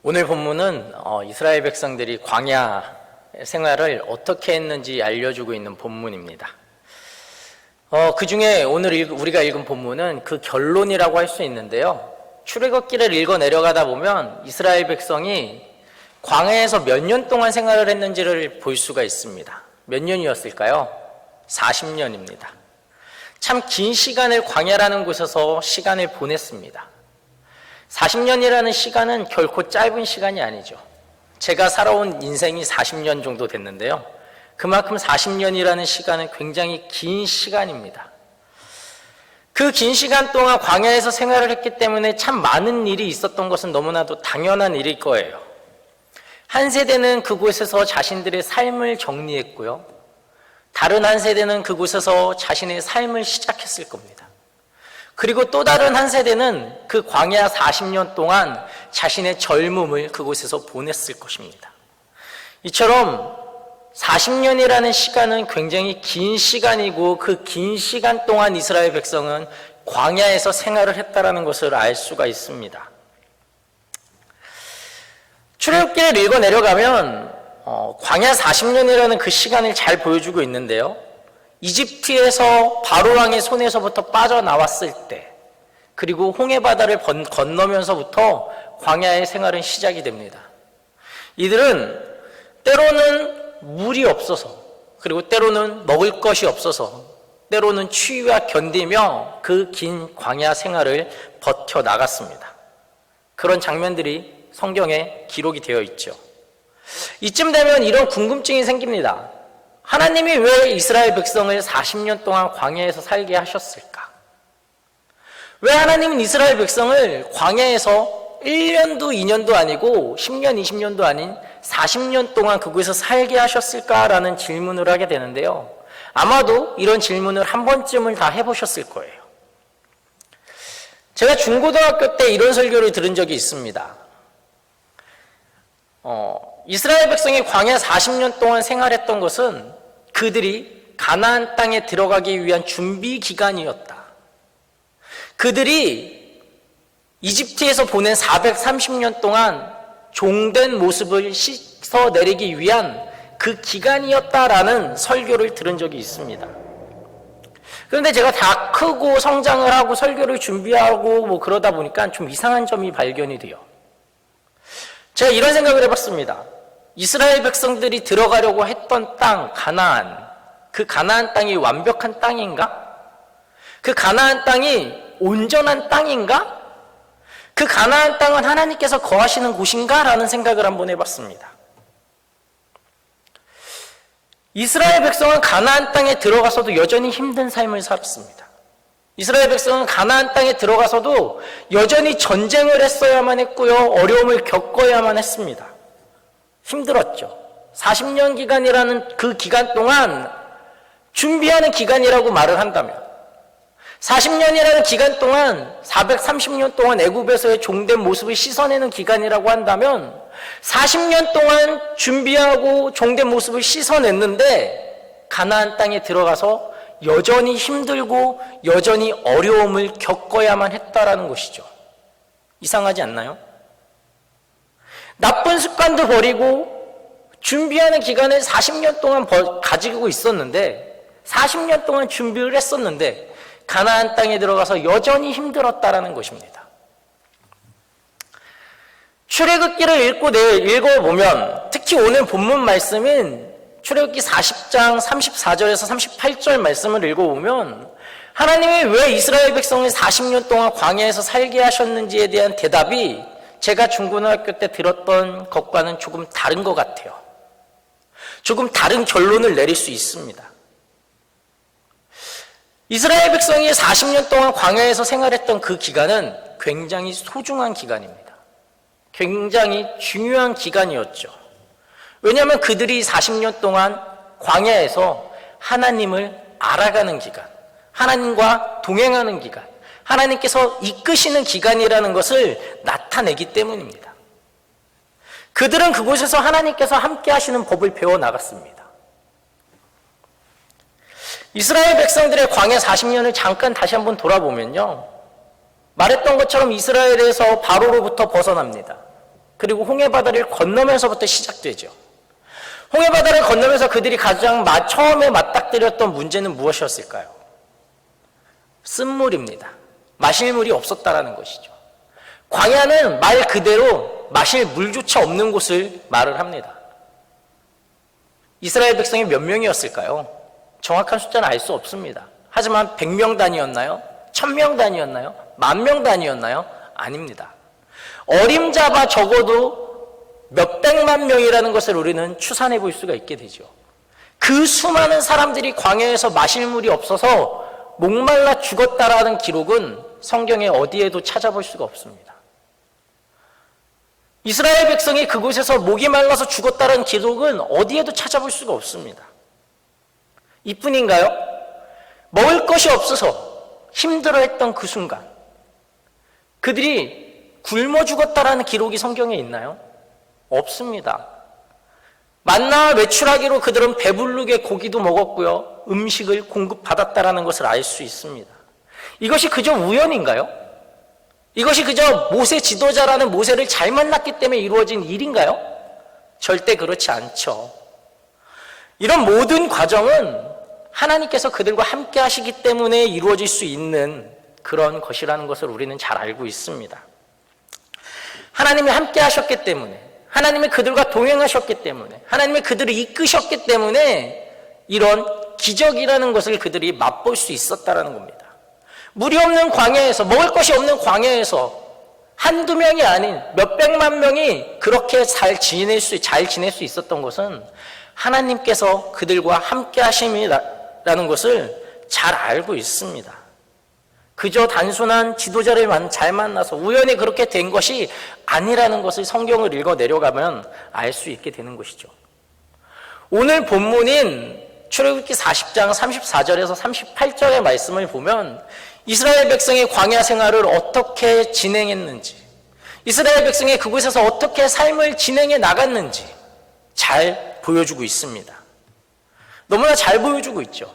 오늘 본문은 이스라엘 백성들이 광야 생활을 어떻게 했는지 알려주고 있는 본문입니다. 그 중에 오늘 우리가 읽은 본문은 그 결론이라고 할 수 있는데요. 출애굽기를 읽어 내려가다 보면 이스라엘 백성이 광야에서 몇 년 동안 생활을 했는지를 볼 수가 있습니다. 몇 년이었을까요? 40년입니다. 참 긴 시간을 광야라는 곳에서 시간을 보냈습니다. 40년이라는 시간은 결코 짧은 시간이 아니죠. 제가 살아온 인생이 40년 정도 됐는데요. 그만큼 40년이라는 시간은 굉장히 긴 시간입니다. 그 긴 시간 동안 광야에서 생활을 했기 때문에 참 많은 일이 있었던 것은 너무나도 당연한 일일 거예요. 한 세대는 그곳에서 자신들의 삶을 정리했고요. 다른 한 세대는 그곳에서 자신의 삶을 시작했을 겁니다. 그리고 또 다른 한 세대는 그 광야 40년 동안 자신의 젊음을 그곳에서 보냈을 것입니다. 이처럼 40년이라는 시간은 굉장히 긴 시간이고 그 긴 시간 동안 이스라엘 백성은 광야에서 생활을 했다는 것을 알 수가 있습니다. 출애굽기를 읽어 내려가면 광야 40년이라는 그 시간을 잘 보여주고 있는데요. 이집트에서 바로왕의 손에서부터 빠져나왔을 때, 그리고 홍해바다를 건너면서부터 광야의 생활은 시작이 됩니다. 이들은 때로는 물이 없어서, 그리고 때로는 먹을 것이 없어서, 때로는 추위와 견디며 그 긴 광야 생활을 버텨나갔습니다. 그런 장면들이 성경에 기록이 되어 있죠. 이쯤 되면 이런 궁금증이 생깁니다. 하나님이 왜 이스라엘 백성을 40년 동안 광야에서 살게 하셨을까? 왜 하나님은 이스라엘 백성을 광야에서 1년도 2년도 아니고 10년 20년도 아닌 40년 동안 그곳에서 살게 하셨을까라는 질문을 하게 되는데요. 아마도 이런 질문을 한 번쯤은 다 해보셨을 거예요. 제가 중고등학교 때 이런 설교를 들은 적이 있습니다. 이스라엘 백성이 광야 40년 동안 생활했던 것은 그들이 가나안 땅에 들어가기 위한 준비 기간이었다. 그들이 이집트에서 보낸 430년 동안 종된 모습을 씻어내리기 위한 그 기간이었다라는 설교를 들은 적이 있습니다. 그런데 제가 다 크고 성장을 하고 설교를 준비하고 그러다 보니까 좀 이상한 점이 발견이 돼요. 제가 이런 생각을 해봤습니다. 이스라엘 백성들이 들어가려고 했던 땅, 가나안, 그 가나안 땅이 완벽한 땅인가? 그 가나안 땅이 온전한 땅인가? 그 가나안 땅은 하나님께서 거하시는 곳인가? 라는 생각을 한번 해봤습니다. 이스라엘 백성은 가나안 땅에 들어가서도 여전히 힘든 삶을 살았습니다. 이스라엘 백성은 가나안 땅에 들어가서도 여전히 전쟁을 했어야만 했고요. 어려움을 겪어야만 했습니다. 힘들었죠. 40년 기간이라는 그 기간 동안 준비하는 기간이라고 말을 한다면, 40년이라는 기간 동안 430년 동안 애굽에서의 종된 모습을 씻어내는 기간이라고 한다면 40년 동안 준비하고 종된 모습을 씻어냈는데 가나안 땅에 들어가서 여전히 힘들고 여전히 어려움을 겪어야만 했다라는 것이죠. 이상하지 않나요? 나쁜 습관도 버리고 준비하는 기간을 40년 동안 가지고 있었는데, 40년 동안 준비를 했었는데 가나안 땅에 들어가서 여전히 힘들었다라는 것입니다. 출애굽기를 읽어보면, 특히 오늘 본문 말씀인 출애굽기 40장 34절에서 38절 말씀을 읽어보면 하나님이 왜 이스라엘 백성을 40년 동안 광야에서 살게 하셨는지에 대한 대답이 제가 중고등학교 때 들었던 것과는 조금 다른 것 같아요. 조금 다른 결론을 내릴 수 있습니다. 이스라엘 백성이 40년 동안 광야에서 생활했던 그 기간은 굉장히 소중한 기간입니다. 굉장히 중요한 기간이었죠. 왜냐하면 그들이 40년 동안 광야에서 하나님을 알아가는 기간, 하나님과 동행하는 기간, 하나님께서 이끄시는 기간이라는 것을 나타내기 때문입니다. 그들은 그곳에서 하나님께서 함께 하시는 법을 배워나갔습니다. 이스라엘 백성들의 광야 40년을 잠깐 다시 한번 돌아보면요, 말했던 것처럼 이스라엘에서 바로로부터 벗어납니다. 그리고 홍해바다를 건너면서부터 시작되죠. 홍해바다를 건너면서 그들이 가장 처음에 맞닥뜨렸던 문제는 무엇이었을까요? 쓴물입니다. 마실 물이 없었다라는 것이죠. 광야는 말 그대로 마실 물조차 없는 곳을 말을 합니다. 이스라엘 백성이 몇 명이었을까요? 정확한 숫자는 알 수 없습니다. 하지만 100명 단위였나요? 1000명 단위였나요? 10,000명 단위였나요? 아닙니다. 어림잡아 적어도 몇백만 명이라는 것을 우리는 추산해 볼 수가 있게 되죠. 그 수많은 사람들이 광야에서 마실 물이 없어서 목말라 죽었다라는 기록은 성경에 어디에도 찾아볼 수가 없습니다. 이스라엘 백성이 그곳에서 목이 말라서 죽었다는 기록은 어디에도 찾아볼 수가 없습니다. 이뿐인가요? 먹을 것이 없어서 힘들어했던 그 순간 그들이 굶어 죽었다라는 기록이 성경에 있나요? 없습니다. 만나와 메추라기로 그들은 배부르게 고기도 먹었고요. 음식을 공급받았다라는 것을 알 수 있습니다. 이것이 그저 우연인가요? 이것이 그저 모세 지도자라는 모세를 잘 만났기 때문에 이루어진 일인가요? 절대 그렇지 않죠. 이런 모든 과정은 하나님께서 그들과 함께 하시기 때문에 이루어질 수 있는 그런 것이라는 것을 우리는 잘 알고 있습니다. 하나님이 함께 하셨기 때문에, 하나님이 그들과 동행하셨기 때문에, 하나님이 그들을 이끄셨기 때문에 이런 기적이라는 것을 그들이 맛볼 수 있었다는 겁니다. 물이 없는 광야에서, 먹을 것이 없는 광야에서 한두 명이 아닌 몇백만 명이 그렇게 잘 지낼 수 있었던 것은 하나님께서 그들과 함께 하심이라는 것을 잘 알고 있습니다. 그저 단순한 지도자를 잘 만나서 우연히 그렇게 된 것이 아니라는 것을 성경을 읽어 내려가면 알 수 있게 되는 것이죠. 오늘 본문인 출애굽기 40장 34절에서 38절의 말씀을 보면 이스라엘 백성의 광야 생활을 어떻게 진행했는지, 이스라엘 백성이 그곳에서 어떻게 삶을 진행해 나갔는지 잘 보여주고 있습니다. 너무나 잘 보여주고 있죠.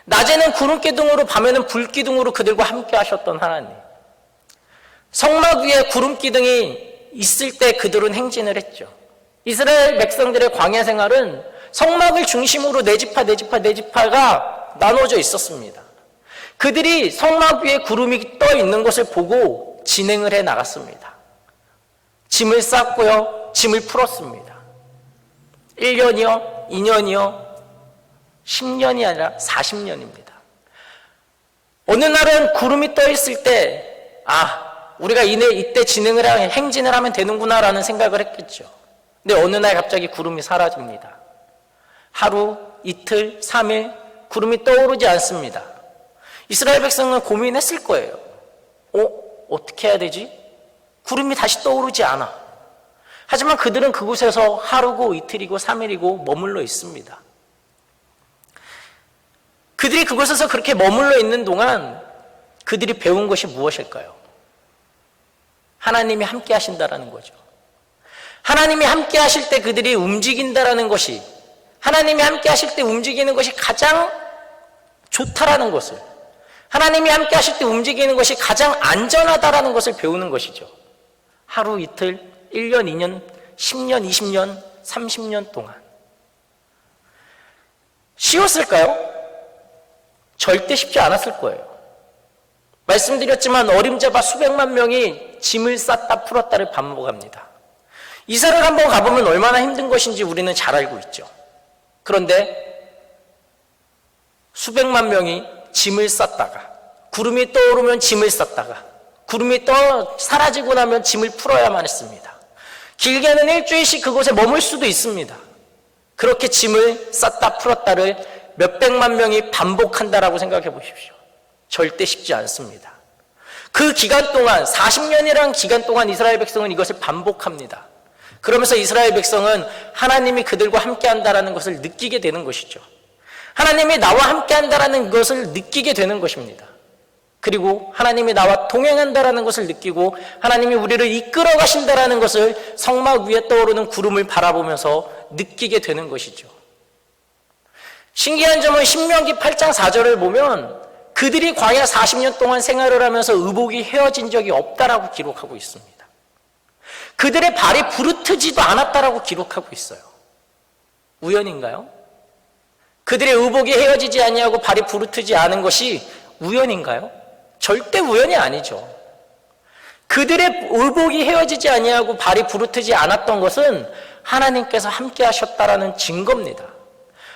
낮에는 구름기둥으로, 밤에는 불기둥으로 그들과 함께 하셨던 하나님. 성막 위에 구름기둥이 있을 때 그들은 행진을 했죠. 이스라엘 백성들의 광야 생활은 성막을 중심으로 네 지파가 나눠져 있었습니다. 그들이 성막 위에 구름이 떠 있는 것을 보고 진행을 해 나갔습니다. 짐을 쌌고요, 짐을 풀었습니다. 1년이요, 2년이요, 10년이 아니라 40년입니다. 어느 날은 구름이 떠 있을 때, 우리가 이때 행진을 하면 되는구나라는 생각을 했겠죠. 근데 어느 날 갑자기 구름이 사라집니다. 하루, 이틀, 3일, 구름이 떠오르지 않습니다. 이스라엘 백성은 고민했을 거예요. 어떻게 해야 되지? 구름이 다시 떠오르지 않아. 하지만 그들은 그곳에서 하루고 이틀이고 3일이고 머물러 있습니다. 그들이 그곳에서 그렇게 머물러 있는 동안 그들이 배운 것이 무엇일까요? 하나님이 함께 하신다라는 거죠. 하나님이 함께 하실 때 그들이 움직인다라는 것이, 하나님이 함께 하실 때 움직이는 것이 가장 좋다라는 것을, 하나님이 함께 하실 때 움직이는 것이 가장 안전하다라는 것을 배우는 것이죠. 하루, 이틀, 1년, 2년, 10년, 20년, 30년 동안. 쉬웠을까요? 절대 쉽지 않았을 거예요. 말씀드렸지만 어림잡아 수백만 명이 짐을 쌌다 풀었다를 반복합니다. 이사를 한번 가보면 얼마나 힘든 것인지 우리는 잘 알고 있죠. 그런데 수백만 명이 짐을 쌌다가, 구름이 떠오르면 짐을 쌌다가, 구름이 사라지고 나면 짐을 풀어야만 했습니다. 길게는 일주일씩 그곳에 머물 수도 있습니다. 그렇게 짐을 쌌다 풀었다를 몇백만 명이 반복한다라고 생각해 보십시오. 절대 쉽지 않습니다. 그 기간 동안, 40년이라는 기간 동안 이스라엘 백성은 이것을 반복합니다. 그러면서 이스라엘 백성은 하나님이 그들과 함께 한다라는 것을 느끼게 되는 것이죠. 하나님이 나와 함께 한다라는 것을 느끼게 되는 것입니다. 그리고 하나님이 나와 동행한다라는 것을 느끼고 하나님이 우리를 이끌어 가신다라는 것을 성막 위에 떠오르는 구름을 바라보면서 느끼게 되는 것이죠. 신기한 점은 신명기 8장 4절을 보면 그들이 광야 40년 동안 생활을 하면서 의복이 헤어진 적이 없다라고 기록하고 있습니다. 그들의 발이 부르트지도 않았다라고 기록하고 있어요. 우연인가요? 그들의 의복이 헤어지지 아니하고 발이 부르트지 않은 것이 우연인가요? 절대 우연이 아니죠. 그들의 의복이 헤어지지 아니하고 발이 부르트지 않았던 것은 하나님께서 함께 하셨다라는 증거입니다.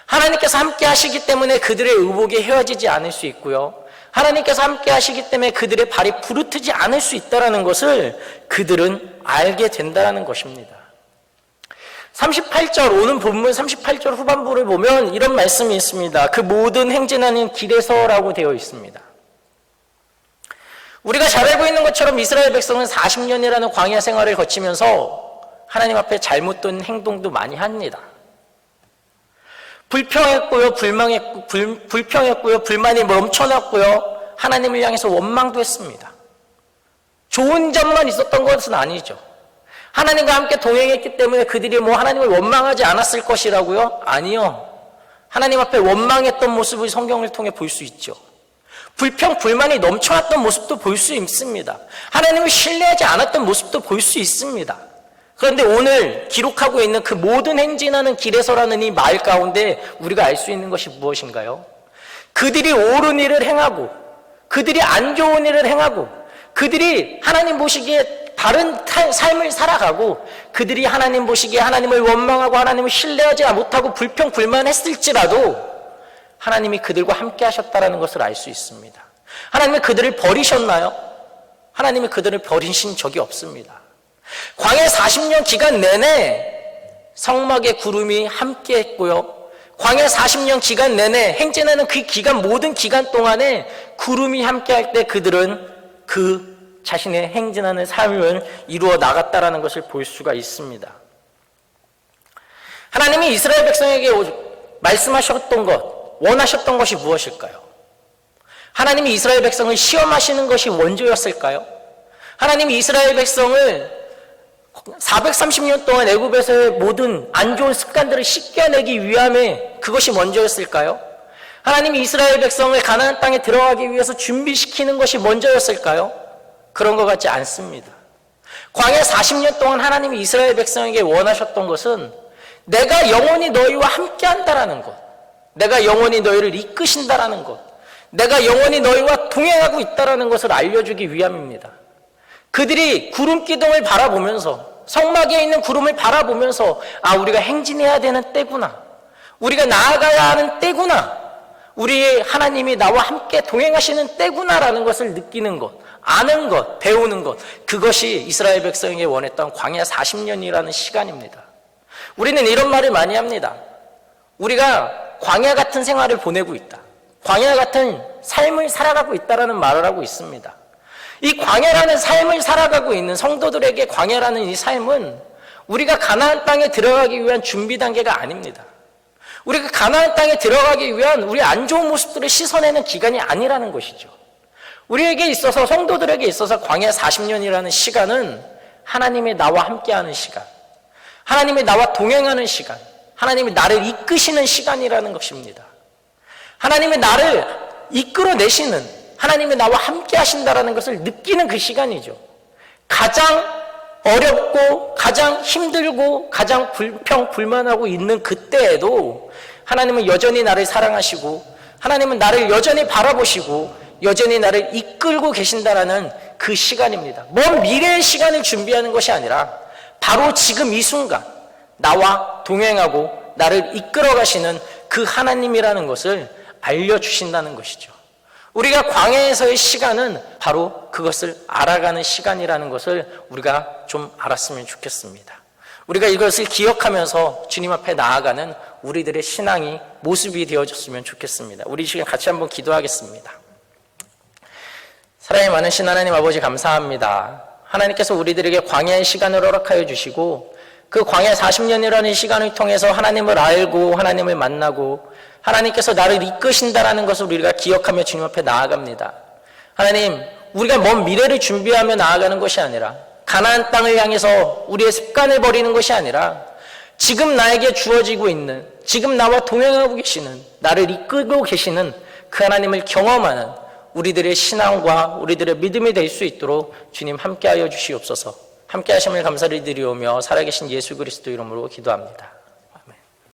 하나님께서 함께 하시기 때문에 그들의 의복이 헤어지지 않을 수 있고요. 하나님께서 함께 하시기 때문에 그들의 발이 부르트지 않을 수 있다는 것을 그들은 알게 된다는 것입니다. 38절, 오늘 본문 38절 후반부를 보면 이런 말씀이 있습니다. 그 모든 행진하는 길에서라고 되어 있습니다. 우리가 잘 알고 있는 것처럼 이스라엘 백성은 40년이라는 광야 생활을 거치면서 하나님 앞에 잘못된 행동도 많이 합니다. 불평했고요, 불평했고요, 불만이 넘쳐났고요, 하나님을 향해서 원망도 했습니다. 좋은 점만 있었던 것은 아니죠. 하나님과 함께 동행했기 때문에 그들이 하나님을 원망하지 않았을 것이라고요? 아니요. 하나님 앞에 원망했던 모습을 성경을 통해 볼 수 있죠. 불평, 불만이 넘쳐났던 모습도 볼 수 있습니다. 하나님을 신뢰하지 않았던 모습도 볼 수 있습니다. 그런데 오늘 기록하고 있는 그 모든 행진하는 길에서라는 이 말 가운데 우리가 알 수 있는 것이 무엇인가요? 그들이 옳은 일을 행하고, 그들이 안 좋은 일을 행하고, 그들이 하나님 보시기에 다른 삶을 살아가고, 그들이 하나님 보시기에 하나님을 원망하고 하나님을 신뢰하지 못하고 불평, 불만했을지라도 하나님이 그들과 함께 하셨다는 것을 알 수 있습니다. 하나님이 그들을 버리셨나요? 하나님이 그들을 버리신 적이 없습니다. 광야 40년 기간 내내 성막의 구름이 함께 했고요. 광야 40년 기간 내내 행진하는 그 기간, 모든 기간 동안에 구름이 함께 할 때 그들은 그 자신의 행진하는 삶을 이루어 나갔다라는 것을 볼 수가 있습니다. 하나님이 이스라엘 백성에게 말씀하셨던 것, 원하셨던 것이 무엇일까요? 하나님이 이스라엘 백성을 시험하시는 것이 원조였을까요? 하나님이 이스라엘 백성을 430년 동안 애굽에서의 모든 안 좋은 습관들을 씻겨내기 위함에 그것이 먼저였을까요? 하나님이 이스라엘 백성을 가나안 땅에 들어가기 위해서 준비시키는 것이 먼저였을까요? 그런 것 같지 않습니다. 광야 40년 동안 하나님이 이스라엘 백성에게 원하셨던 것은 내가 영원히 너희와 함께한다라는 것, 내가 영원히 너희를 이끄신다라는 것, 내가 영원히 너희와 동행하고 있다라는 것을 알려주기 위함입니다. 그들이 구름 기둥을 바라보면서, 성막에 있는 구름을 바라보면서 우리가 행진해야 되는 때구나, 우리가 나아가야 하는 때구나, 우리의 하나님이 나와 함께 동행하시는 때구나라는 것을 느끼는 것, 아는 것, 배우는 것, 그것이 이스라엘 백성에게 원했던 광야 40년이라는 시간입니다. 우리는 이런 말을 많이 합니다. 우리가 광야 같은 생활을 보내고 있다, 광야 같은 삶을 살아가고 있다라는 말을 하고 있습니다. 이 광야라는 삶을 살아가고 있는 성도들에게 광야라는 이 삶은 우리가 가나안 땅에 들어가기 위한 준비 단계가 아닙니다. 우리가 가나안 땅에 들어가기 위한 우리 안 좋은 모습들을 씻어내는 기간이 아니라는 것이죠. 우리에게 있어서, 성도들에게 있어서 광야 40년이라는 시간은 하나님이 나와 함께하는 시간, 하나님이 나와 동행하는 시간, 하나님이 나를 이끄시는 시간이라는 것입니다. 하나님이 나를 이끌어내시는, 하나님이 나와 함께 하신다라는 것을 느끼는 그 시간이죠. 가장 어렵고 가장 힘들고 가장 불평, 불만하고 있는 그때에도 하나님은 여전히 나를 사랑하시고, 하나님은 나를 여전히 바라보시고 여전히 나를 이끌고 계신다라는 그 시간입니다. 먼 미래의 시간을 준비하는 것이 아니라 바로 지금 이 순간 나와 동행하고 나를 이끌어 가시는 그 하나님이라는 것을 알려주신다는 것이죠. 우리가 광야에서의 시간은 바로 그것을 알아가는 시간이라는 것을 우리가 좀 알았으면 좋겠습니다. 우리가 이것을 기억하면서 주님 앞에 나아가는 우리들의 신앙이 모습이 되어졌으면 좋겠습니다. 우리 시간 같이 한번 기도하겠습니다. 사랑이 많으신 하나님 아버지, 감사합니다. 하나님께서 우리들에게 광야의 시간을 허락하여 주시고, 그 광야 40년이라는 시간을 통해서 하나님을 알고 하나님을 만나고 하나님께서 나를 이끄신다라는 것을 우리가 기억하며 주님 앞에 나아갑니다. 하나님, 우리가 먼 미래를 준비하며 나아가는 것이 아니라, 가나안 땅을 향해서 우리의 습관을 버리는 것이 아니라, 지금 나에게 주어지고 있는, 지금 나와 동행하고 계시는, 나를 이끌고 계시는 그 하나님을 경험하는 우리들의 신앙과 우리들의 믿음이 될 수 있도록 주님 함께하여 주시옵소서. 함께 하심을 감사를 드리오며 살아계신 예수 그리스도 이름으로 기도합니다.